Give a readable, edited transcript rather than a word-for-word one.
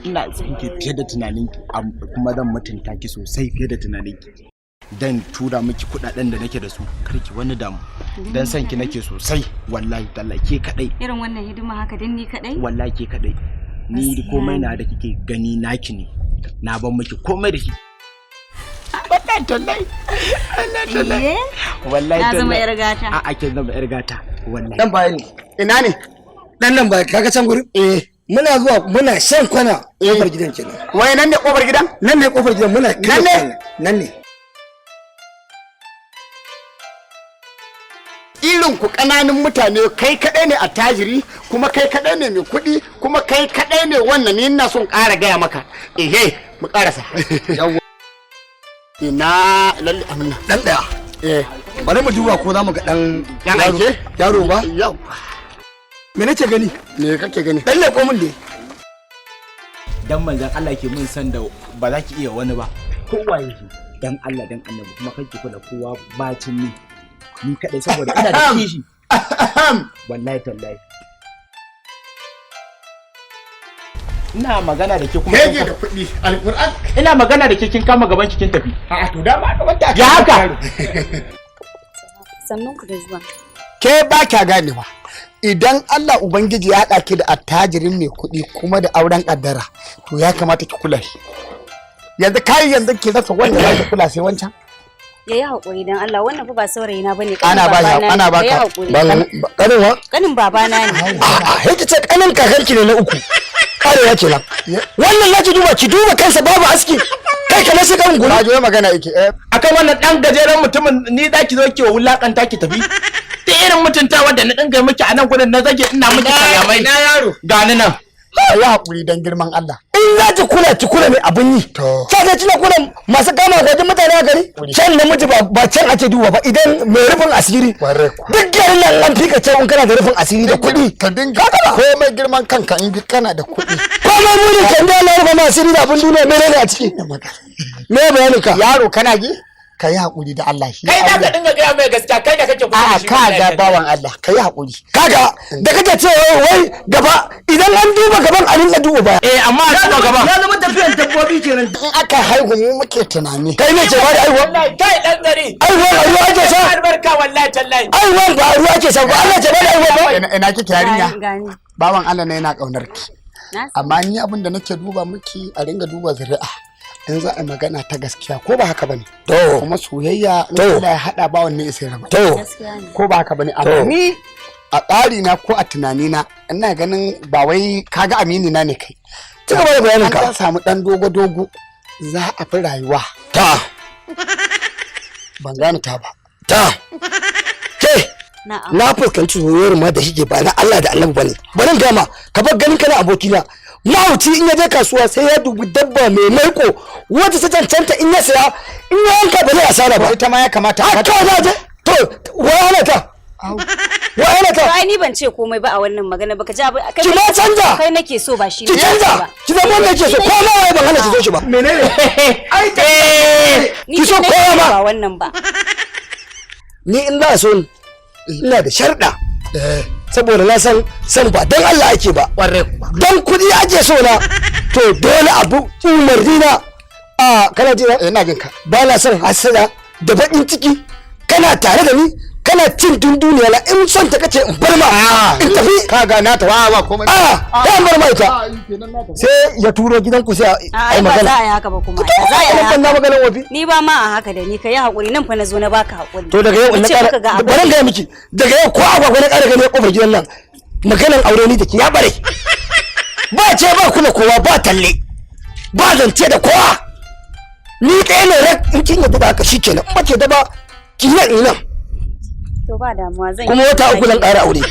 ina son ki fiye da tunaninki kuma zan mutunta ki sosai fiye da tunaninki. Dan tura miki kudaden da nake da su karki wani damu. Dan san ki nake sosai wallahi tallahi ke kadai. Irin wannan hidima haka din ni kadai? Wallahi ke kadai. Ni komai na da kike gani naki ne. Na ban miki komai da shi. Wallahi tallahi. Wallahi tallahi. Na zama yar gata. A'a kin zama yar gata. Wallahi. Dan bayani. Ina ne? Dan nan ba kaga can gurin? Muna zuwa muna shan kwana kofar gidan kenan. Wai nan ne kofar gidan? Nan ne kofar gidan muna nan ne? Nan ne. Irin ku ƙananan mutane kai kaɗai ne attajiri kuma kai kaɗai ne mai kuɗi kuma kai kaɗai ne wannan ni ina son ƙara gaya maka. Mu ƙarasa. Ina lalle amina. Dan daya. Bari mu duba ko za mu ga dan yaro ba? Yau. Me nake gani? Me kake gani? Dan leko mun dai. Dan manzon Allah ke mun san da ba za ki iya wani ba. Kowa yake. Dan Allah dan Annabi kuma kake kula kowa bacin ni kadai saboda ina da kishi. Wallahi tallahi. Ina magana da ke kuma kake da kuɗi alquran. Ina magana da ke kin kama gaban ki kin tafi. A'a to dama gaban ta. Ya haka. Sannan ku da zuwa. Ke ba kya ganewa. Idan Allah Ubangiji ya haɗa ki da attajirin mai kuɗi kuma da auren ƙaddara to ya kamata ki kula shi. Yanzu kai yanzu ki rasa wanda za ki kula sai wancan. Yayi hakuri dan Allah wannan fa ba saurayi na bane ana ba kanin wa kanin babana ne. He ki ce kanin kakanki ne na uku. Arewa kenan. Wannan naki ki duba kansa babu aski. Kai kana sai kan gura. Ajo magana yake. Akan wannan dan gajeren mutumin ni da ki zo ki wulakanta ki tafi. Da irin mutuntawa da na dinga miki a nan gurin na zage ina miki kalamai. Na yaro. Gani nan. Ya hakuri dan girman Allah. In za ki kula ne abun yi. Sai ka tuna kula masu kama gwajin mutane a gari. Can namiji ba can ake duba ba idan mai rufin asiri. Duk garin nan an fika ce in kana da rufin asiri da kuɗi. Ka dinga komai girman kanka in kana da kuɗi. Komai muni kan da Allah rufa asiri da abin duniya menene a ciki? Me bayanin ka? Yaro kana ji? Ka yi haƙuri da Allah shi. Kai da ka dinga gaya mai gaskiya kai da kake kuma shi. Ka ga bawan Allah ka yi haƙuri. Kaga da kake ce wai gaba idan an duba gaban a rinka duba baya. Amma a duba gaba. Ya zama tafiyan dabbobi kenan. In aka haihu mu muke tunani. Kai ne ce ba da haihuwa. Wallahi kai dan gari. Haihuwa a ruwa ake sa. Albarka wallahi tallahi. Haihuwa ba a ruwa ake sa ba Allah ce ba da haihuwa ba. Ina kike yarinya? Bawan Allah ne yana kaunar ki. Amma ni abin da nake duba miki a ringa duba zuri'a. In za a magana ta gaskiya ko ba haka bane to kuma soyayya in Allah ya hada ba wanne sai raba to ko ba haka bane amma ni a tsari na ko a tunani na ina ganin ba wai kaga amini na ne kai cika ba bayanin ka an samu dan dogo za a fi rayuwa ta ban gane ta ba ta ke na fuskanci soyayyar ma da shige ba na Allah da Annabi bane bari gama ka bar ganin kana abokina mahauci in ya je kasuwa sai ya dubi dabba mai maiko wata ta cancanta in ya saya in ya yanka ba zai asara ba ita ma ya kamata haka za je to wayana ta ai ni ban ce komai ba a wannan magana baka ji abu ki ma canza kai nake so ba shi ki canza ki zama wanda yake so ko ma wai ban hana ki so shi ba menene ai ki so kowa ba wannan ba ni in za so ina da sharda saboda na san ba dan Allah ake ba dan kudi ake so na to dole abu umarni na kana ji ina jin ka ba na son hasada da bakin ciki kana tare da ni kana cin dunduniya la in son ta kace in bar ma in tafi kaga na ta ba komai kai bar ma ita sai ya turo gidan ku sai ai magana za a yi haka ba kuma za a yi haka magana wafi ni ba ma a haka da ni kai hakuri nan fa na zo na baka hakuri to daga yau na ƙara baran ga miki daga yau ko agwagwa na ƙara gani kofar gidan nan maganan aure ni da ki ya bare ba ce ba kula kowa ba talle ba zance da kowa ni ɗaya ne rak in kin yadda da haka shikenan ba ke da ba ki nan ina to ba damuwa zan kuma wata uku zan ƙara aure